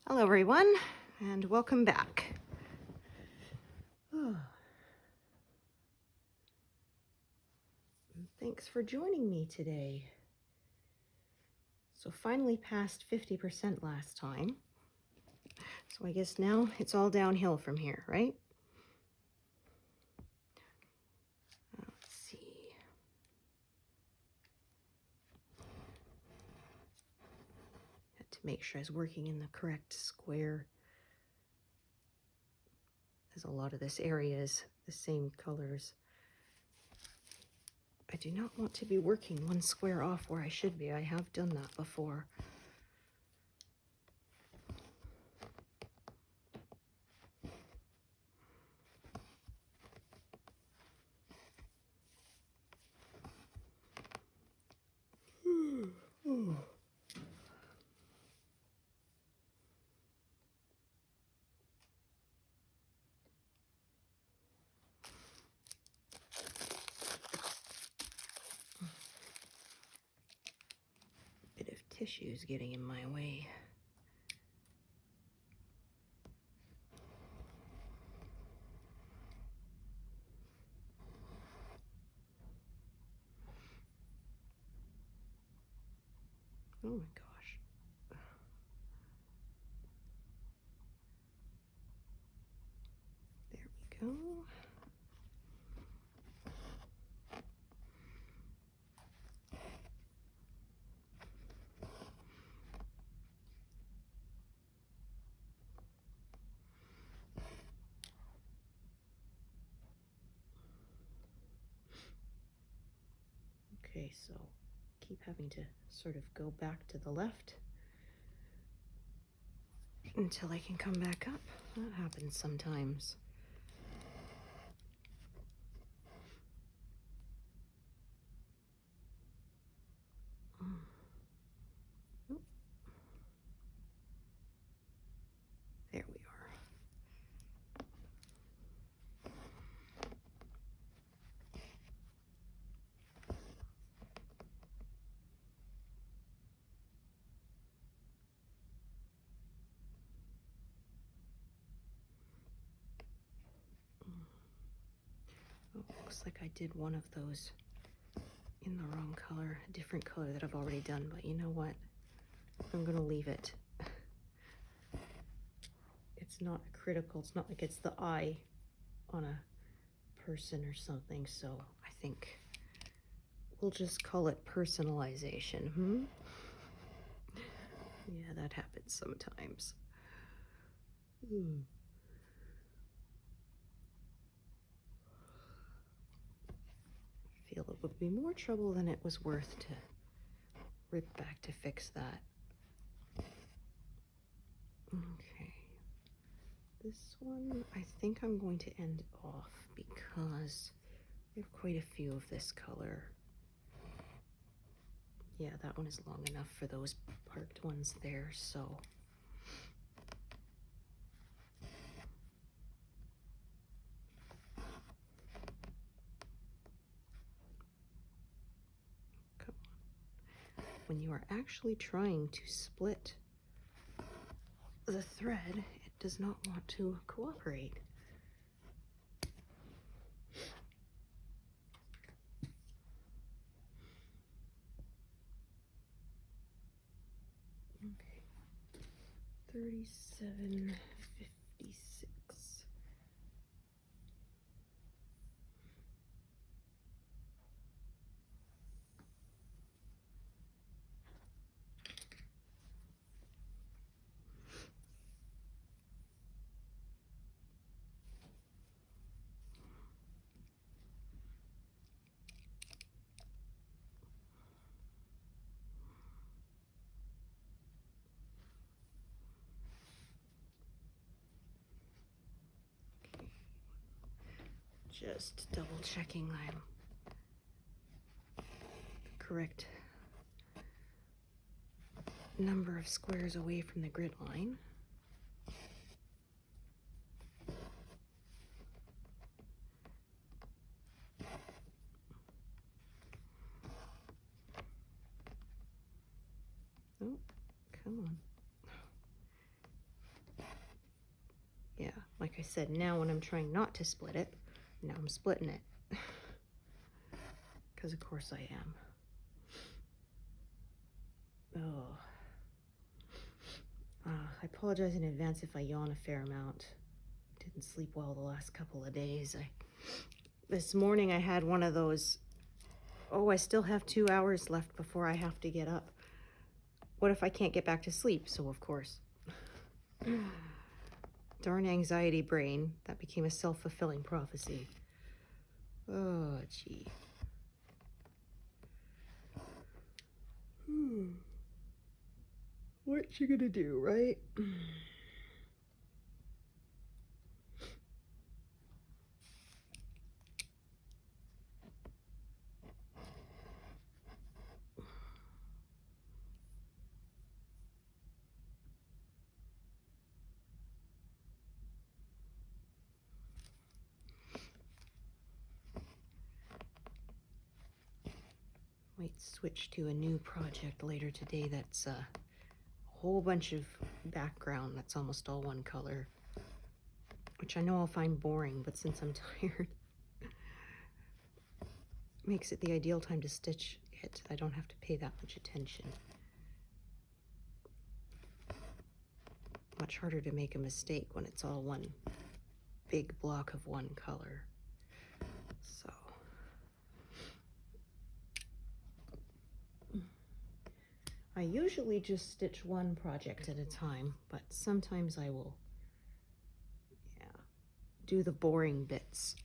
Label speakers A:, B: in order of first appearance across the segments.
A: Hello everyone, and welcome back. Thanks for joining me today. So finally passed 50% last time. So I guess now it's all downhill from here, right? Let's see. Had to make sure I was working in the correct square, as a lot of this area is the same colors. I do not want to be working one square off where I should be. I have done that before. Bit of tissue's getting in my way. Oh my gosh. There we go. Okay, so keep having to sort of go back to the left until I can come back up. That happens sometimes. Oh, there we are. Oh, looks like I did one of those in the wrong color, a different color that I've already done, but you know what? I'm gonna leave it. It's not critical. It's not like it's the eye on a person or something, so I think we'll just call it personalization. Yeah, that happens sometimes. I feel it would be more trouble than it was worth to rip back to fix that. Okay. This one, I think I'm going to end off because I have quite a few of this color. Yeah, that one is long enough for those parked ones there, so. Come on. When you are actually trying to split the thread, it does not want to cooperate. Okay. 37.56. Just double checking I'm the correct number of squares away from the grid line. Oh, come on. Like I said, now when I'm trying not to split it, now I'm splitting it. Because of course I am. Oh. I apologize in advance if I yawn a fair amount. Didn't sleep well the last couple of days. This morning I had one of those, oh, I still have 2 hours left before I have to get up. What if I can't get back to sleep? So of course. Darn anxiety brain. That became a self-fulfilling prophecy. Oh, gee. What you gonna do, right? Might switch to a new project later today that's a whole bunch of background that's almost all one color, which I know I'll find boring, but since I'm tired, makes it the ideal time to stitch it. I don't have to pay that much attention. Much harder to make a mistake when it's all one big block of one color. So I usually just stitch one project at a time, but sometimes I will, do the boring bits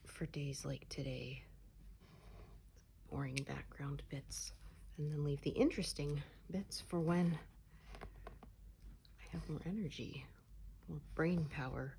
A: for days like today. Boring background bits, and then leave the interesting bits for when I have more energy, more brain power.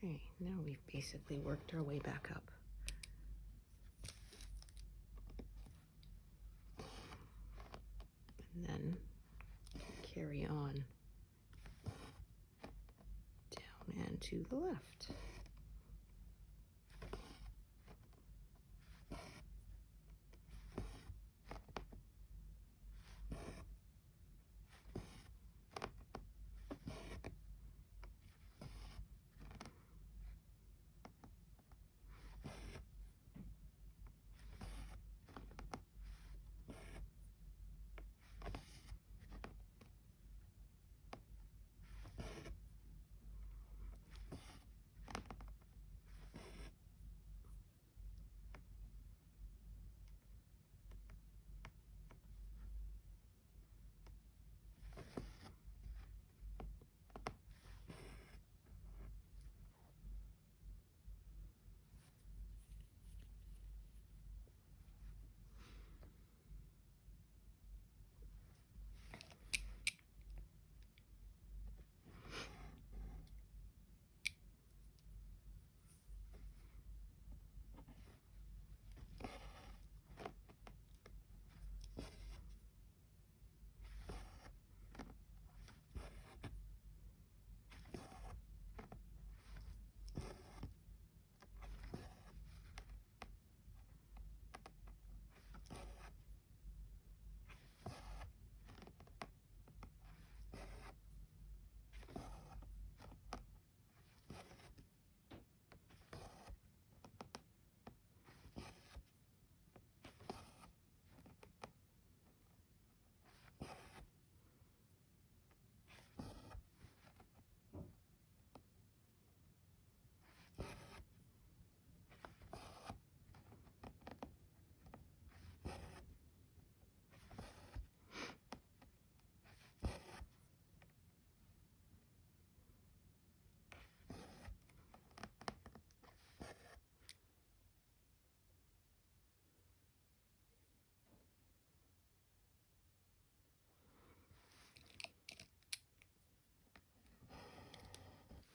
A: Okay, now we've basically worked our way back up. And then carry on down and to the left.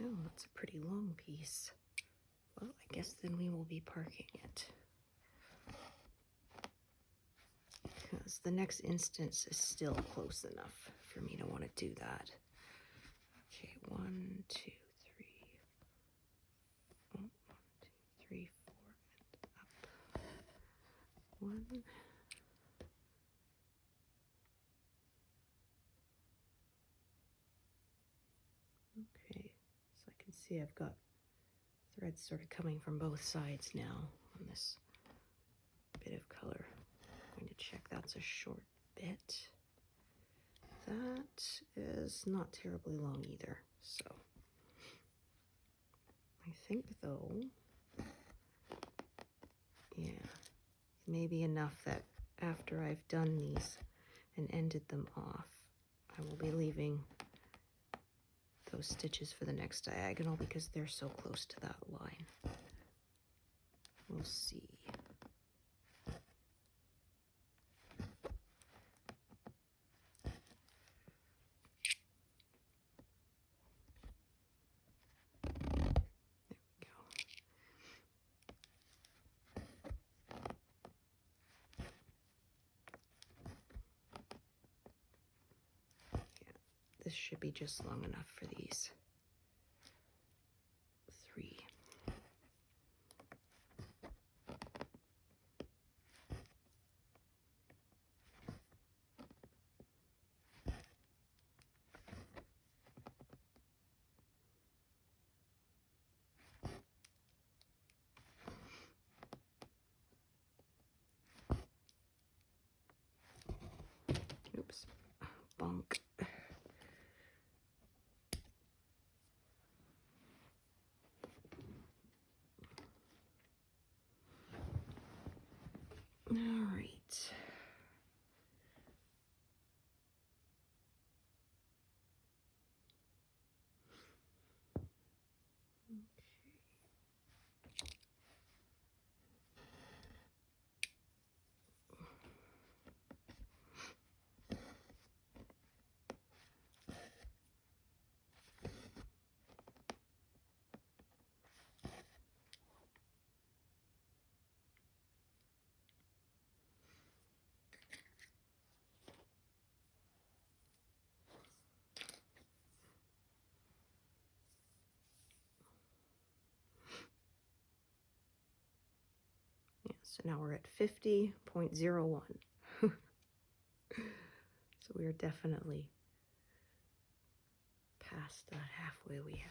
A: Oh, that's a pretty long piece. Well, I guess then we will be parking it. because the next instance is still close enough for me to want to do that. Okay, 1, 2, 3. 1, 2, 3, 4, and up. 1. Okay, so I can see I've got threads sort of coming from both sides now on this bit of color. I'm going to check that's a short bit. That is not terribly long either, so I think though, yeah, it may be enough that after I've done these and ended them off, I will be leaving those stitches for the next diagonal because they're so close to that line. We'll see. This should be just long enough for these 3. Oops, bonk. All right. Yeah, so now we're at 50.01. So we are definitely past that halfway we have.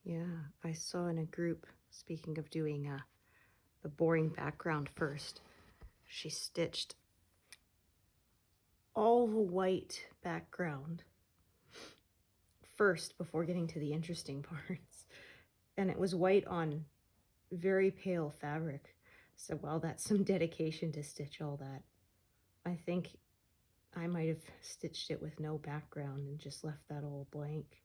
A: Yeah, I saw in a group, speaking of doing the boring background first, she stitched all the white background first before getting to the interesting parts. And it was white on very pale fabric. So while that's some dedication to stitch all that, I think I might have stitched it with no background and just left that all blank.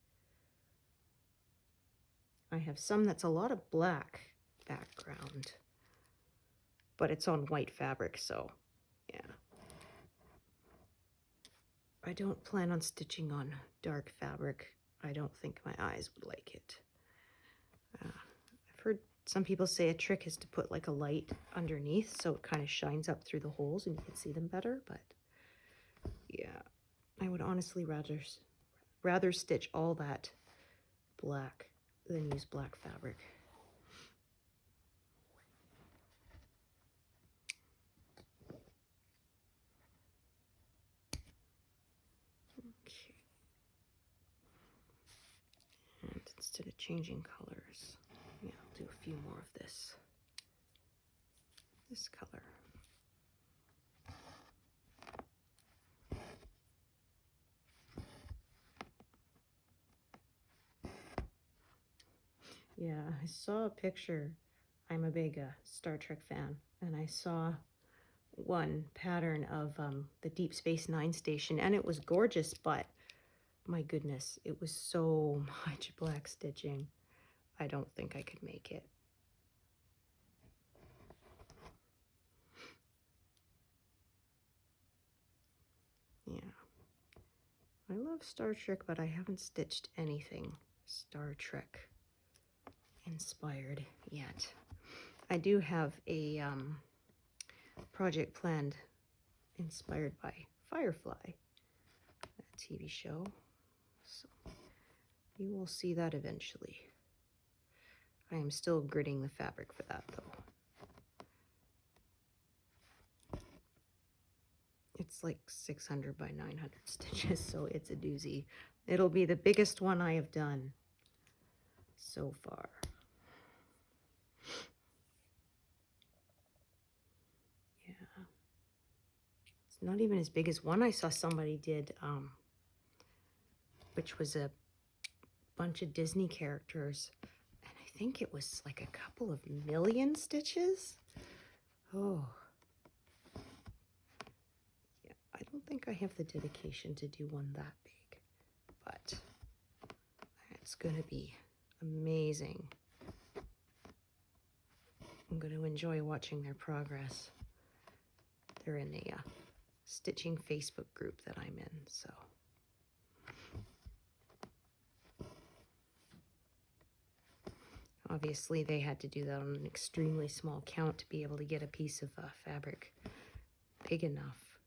A: I have some that's a lot of black background, but it's on white fabric, so yeah. I don't plan on stitching on dark fabric. I don't think my eyes would like it. I've heard some people say a trick is to put like a light underneath so it kind of shines up through the holes and you can see them better, but yeah, I would honestly rather stitch all that black than use black fabric. Okay. And instead of changing colors, yeah, I'll do a few more of this color. Yeah, I saw a picture. I'm a big Star Trek fan, and I saw one pattern of the Deep Space Nine station, and it was gorgeous, but my goodness, it was so much black stitching. I don't think I could make it. Yeah. I love Star Trek, but I haven't stitched anything Star Trek inspired yet. I do have a project planned inspired by Firefly, that TV show. So you will see that eventually. I am still gridding the fabric for that though. It's like 600 by 900 stitches, so it's a doozy. It'll be the biggest one I have done so far. Yeah. It's not even as big as one I saw somebody did, which was a bunch of Disney characters. And I think it was like a couple of million stitches. Oh. Yeah, I don't think I have the dedication to do one that big, but it's gonna be amazing. I'm going to enjoy watching their progress. They're in a stitching Facebook group that I'm in, so. Obviously, they had to do that on an extremely small count to be able to get a piece of fabric big enough.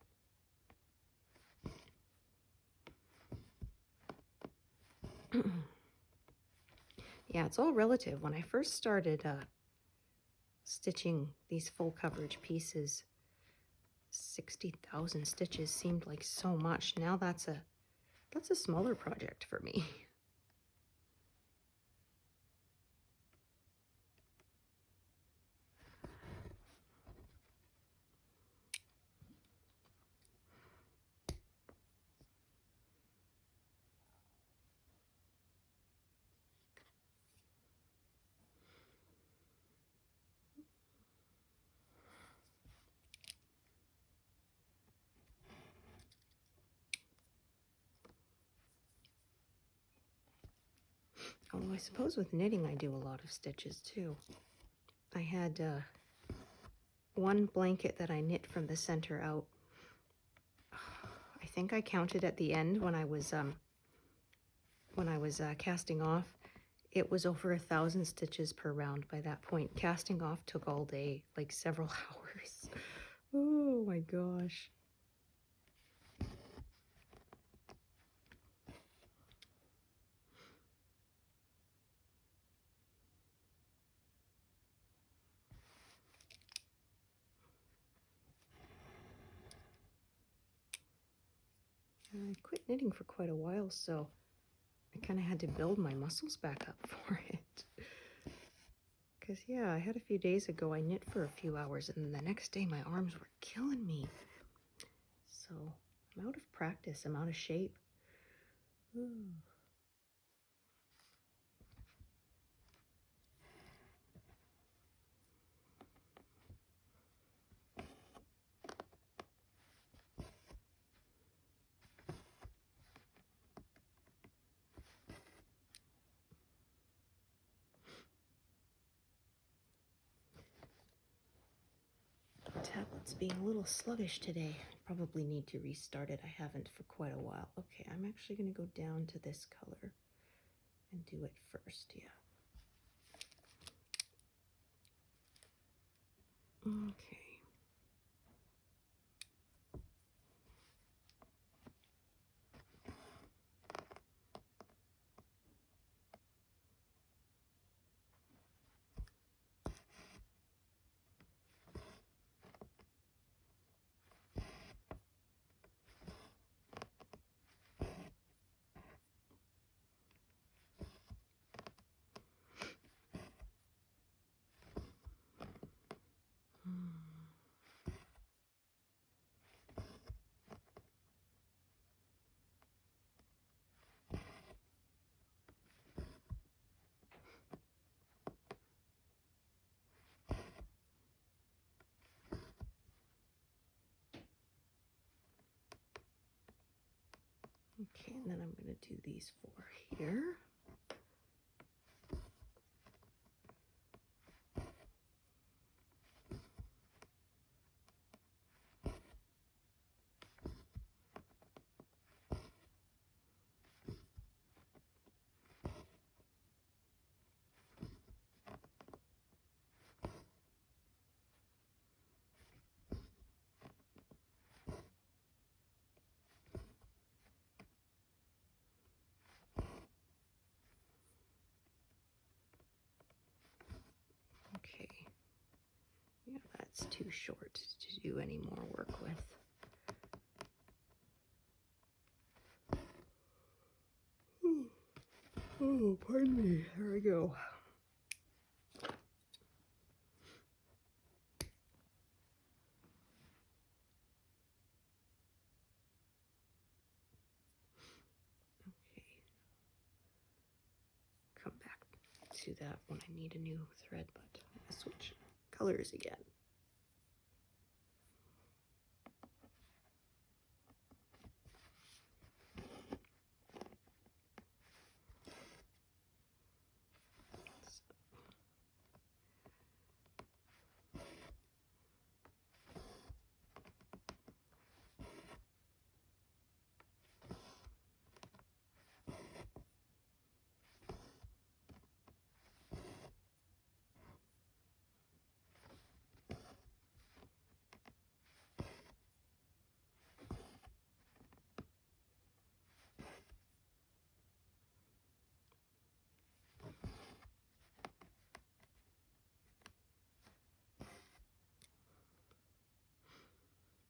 A: Yeah, it's all relative. When I first started stitching these full coverage pieces, 60,000 stitches seemed like so much. Now that's a smaller project for me. Although I suppose with knitting I do a lot of stitches too. I had one blanket that I knit from the center out. I think I counted at the end when I was casting off. It was over 1,000 stitches per round by that point. Casting off took all day, like several hours. Oh my gosh. I quit knitting for quite a while, so I kind of had to build my muscles back up for it. Because, yeah, I had a few days ago, I knit for a few hours, and then the next day my arms were killing me. So I'm out of practice, I'm out of shape. Ooh. Tablet's being a little sluggish today. Probably need to restart it. I haven't for quite a while. Okay, I'm actually going to go down to this color and do it first. Yeah. Okay. going to do these 4 here. Okay, yeah, that's too short to do any more work with. Oh, pardon me. There we go. Okay. Come back to that when I need a new thread, but I'm gonna switch colors again.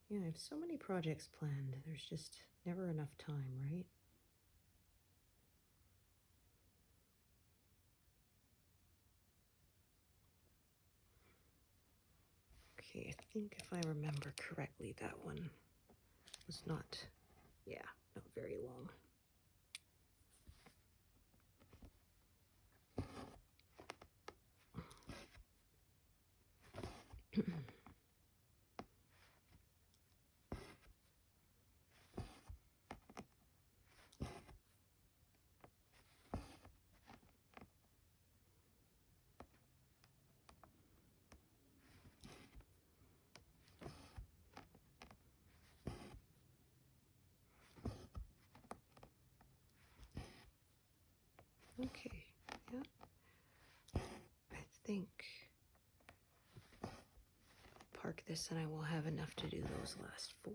A: Yeah, I have so many projects planned. There's just never enough time, right? Okay, I think if I remember correctly, that one was not, yeah, not very long. Okay, yeah. I think I'll park this and I will have enough to do those last 4.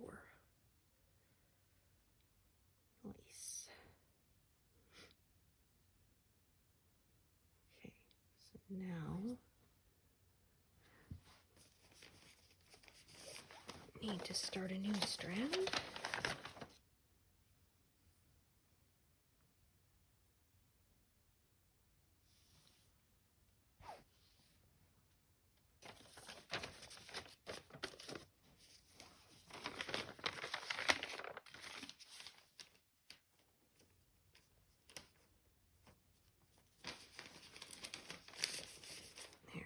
A: Nice. Okay, so now need to start a new strand. There.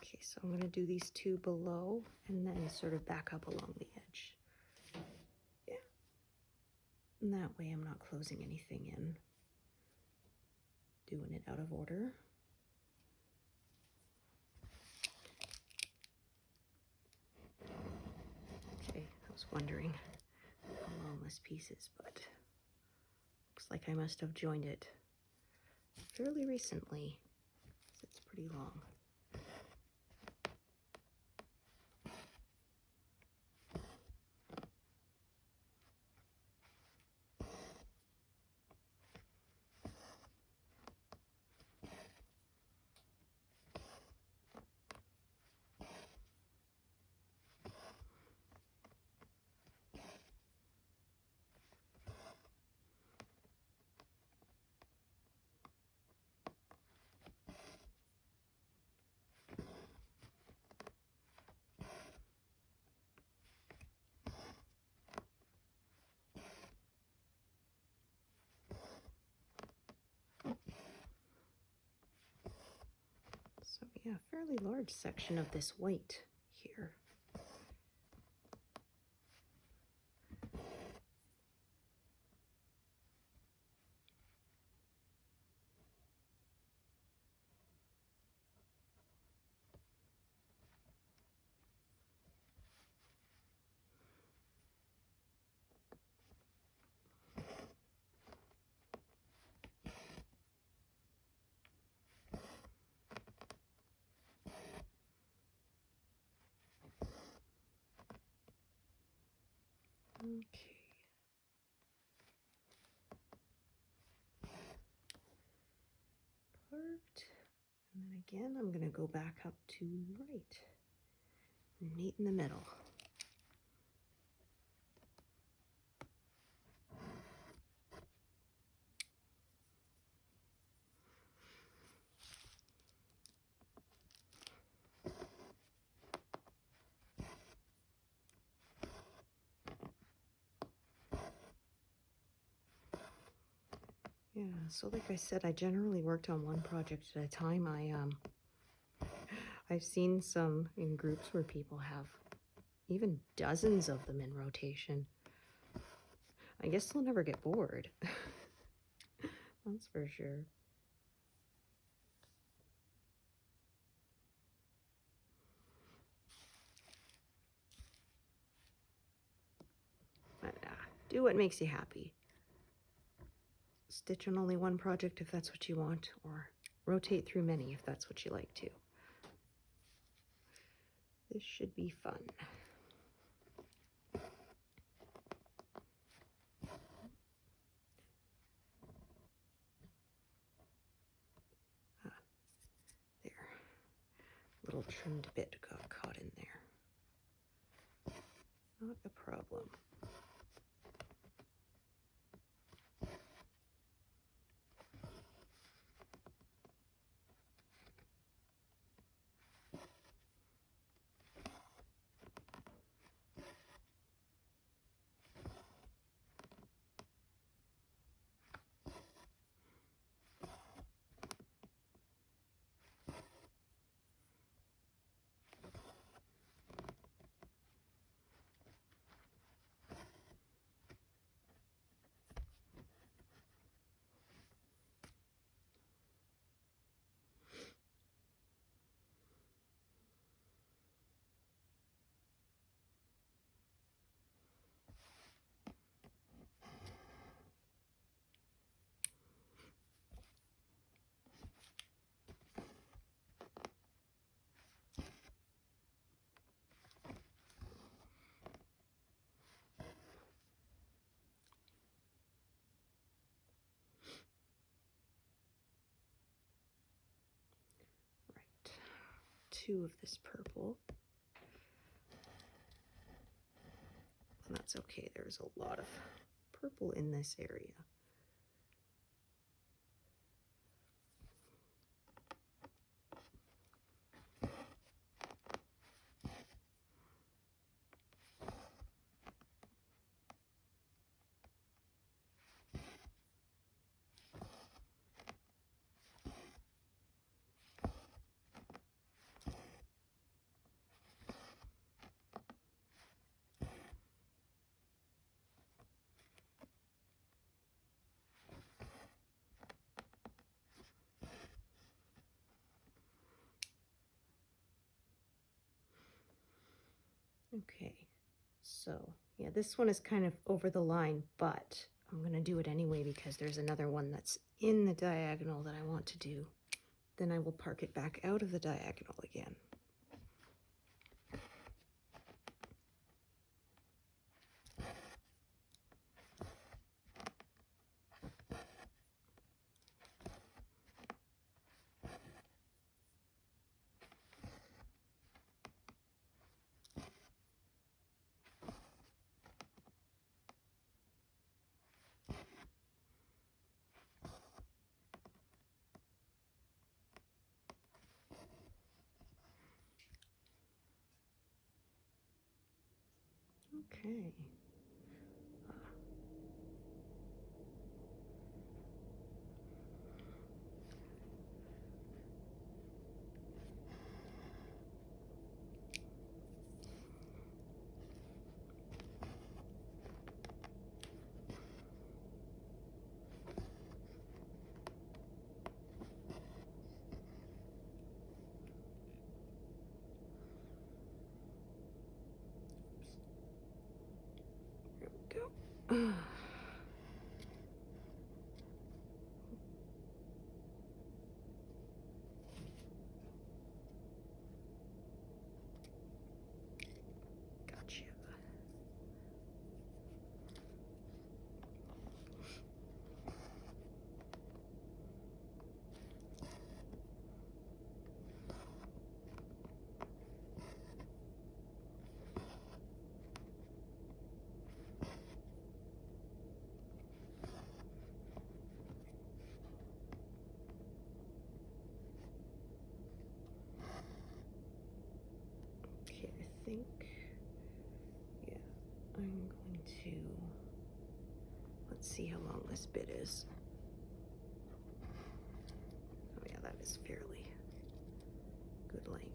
A: Okay, so I'm going to do these 2 below and then sort of back up along the edge. Yeah. And that way I'm not closing anything in. Doing it out of order. was wondering how long this piece is, but looks like I must have joined it fairly recently. It's pretty long. So yeah, fairly large section of this white here. Okay. Carved. And then again, I'm going to go back up to the right. Meet in the middle. Yeah, so like I said, I generally worked on one project at a time. I've seen some in groups where people have even dozens of them in rotation. I guess they'll never get bored. That's for sure. But do what makes you happy. Stitch on only one project if that's what you want, or rotate through many if that's what you like to. This should be fun. There. Little trimmed bit got caught in there. Not a problem. Two of this purple. And that's okay, there's a lot of purple in this area. Okay, So yeah, this one is kind of over the line, but I'm going to do it anyway because there's another one that's in the diagonal that I want to do. Then I will park it back out of the diagonal again. Okay. There we go. Gotcha. Okay, I think, yeah, I'm going to, let's see how long this bit is. Oh yeah, that is fairly good length.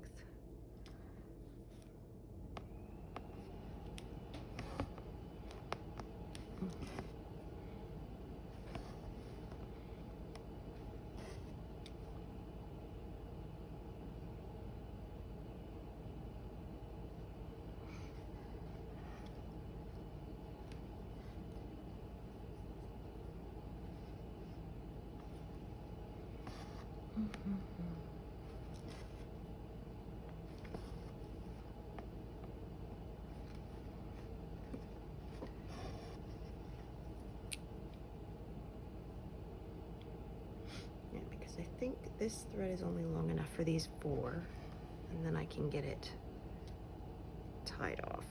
A: Yeah, because I think this thread is only long enough for these 4, and then I can get it tied off.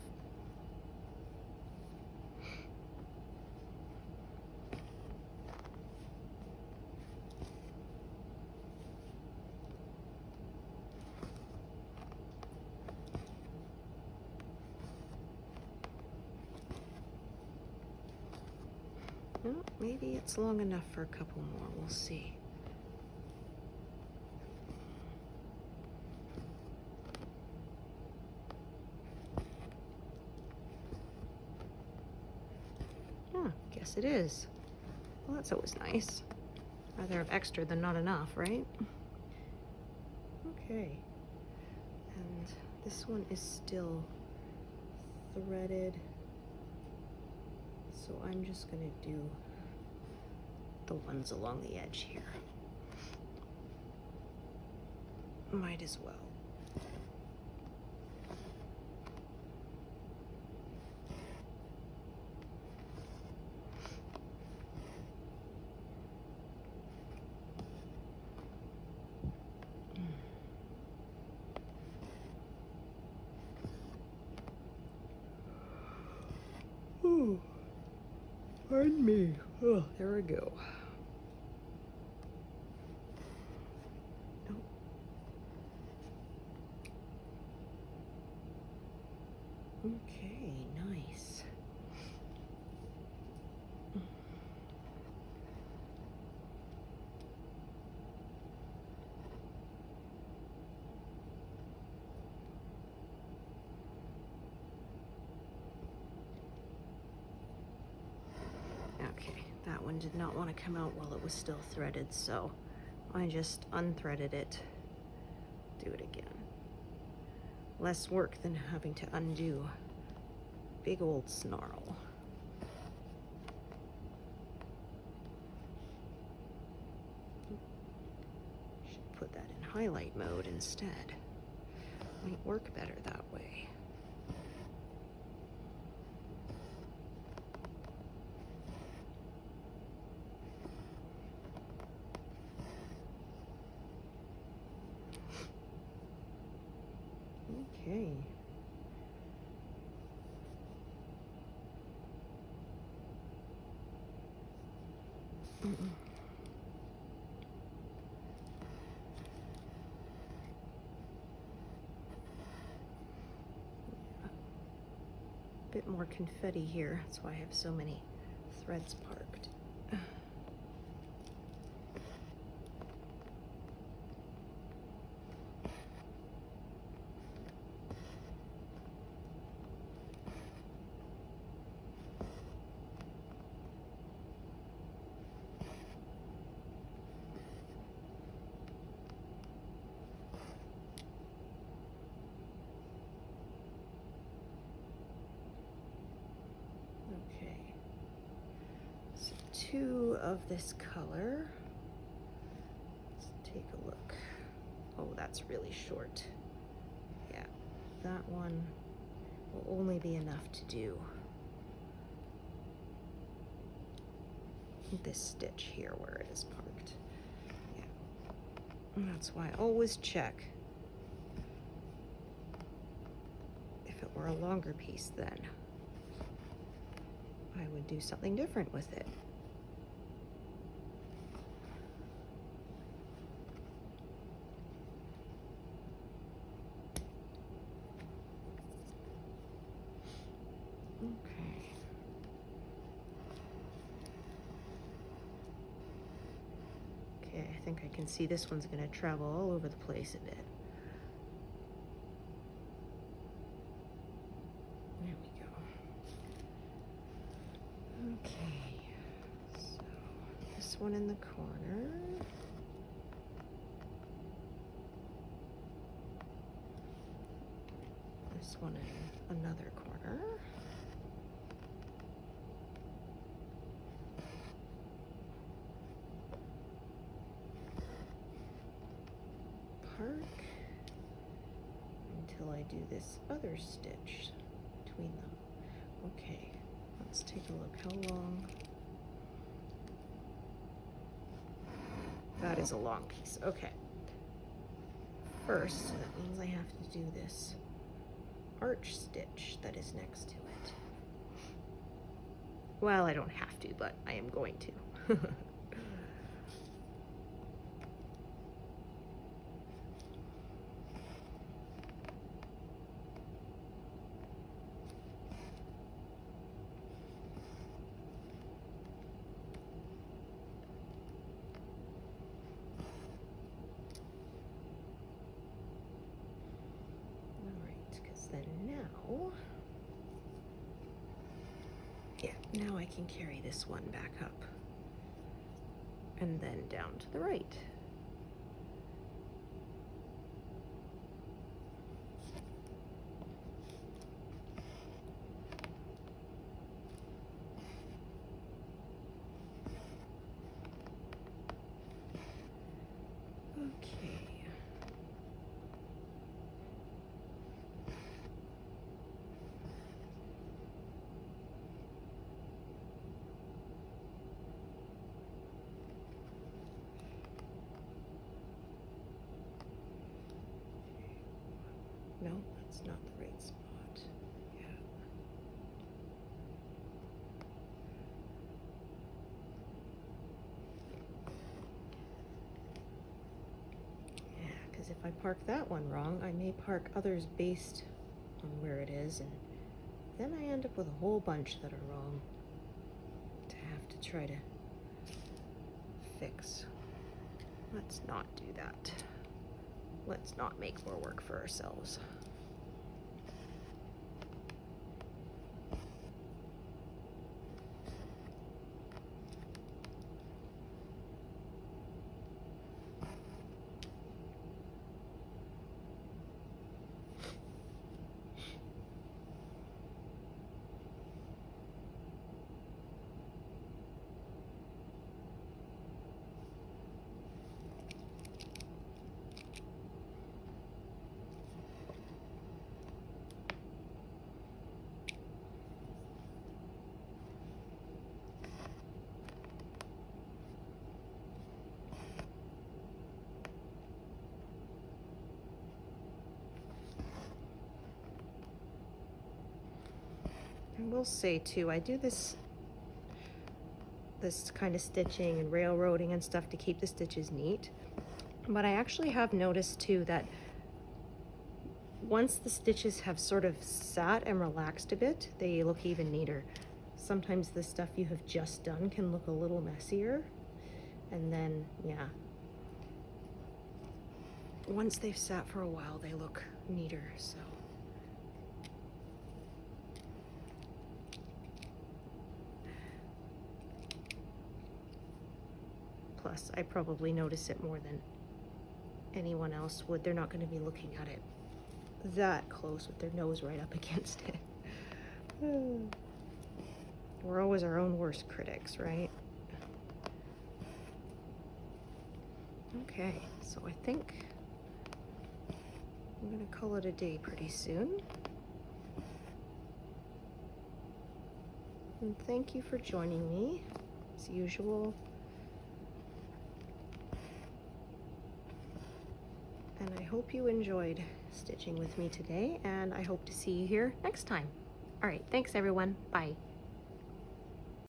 A: Well, maybe it's long enough for a couple more. We'll see. Yeah, guess it is. Well, that's always nice. Rather have extra than not enough, right? Okay. And this one is still threaded. So I'm just gonna do the ones along the edge here. Might as well. Oh, pardon me. Oh, there we go. Nope. Okay, nice. Okay, that one did not want to come out while it was still threaded, so I just unthreaded it. Do it again. Less work than having to undo big old snarl. Should put that in highlight mode instead. Might work better that way. Okay. Bit more confetti here. That's why I have so many threads parked. Okay, so 2 of this color. Let's take a look. Oh, that's really short. Yeah, that one will only be enough to do this stitch here where it is parked. Yeah, and that's why I always check. If it were a longer piece, then I would do something different with it. Okay. Okay, I think I can see this one's going to travel all over the place a bit. There we go. Okay, so this one in the corner. This one in another corner. Park until I do this other stitch between them. Okay, let's take a look. How long? That is a long piece. Okay. First, that means I have to do this arch stitch that is next to it. Well, I don't have to, but I am going to. Then now, yeah, now I can carry this one back up and then down to the right. Okay. No, that's not the right spot. Yeah. Yeah, because if I park that one wrong, I may park others based on where it is, and then I end up with a whole bunch that are wrong to have to try to fix. Let's not do that. Let's not make more work for ourselves. I will say too, I do this kind of stitching and railroading and stuff to keep the stitches neat. But I actually have noticed too that once the stitches have sort of sat and relaxed a bit, they look even neater. Sometimes the stuff you have just done can look a little messier. And then, yeah, once they've sat for a while, they look neater, so. Plus, I probably notice it more than anyone else would. They're not going to be looking at it that close with their nose right up against it. We're always our own worst critics, right? Okay, so I think I'm gonna call it a day pretty soon. And thank you for joining me, as usual. And I hope you enjoyed stitching with me today, and I hope to see you here next time. All right, thanks everyone. Bye.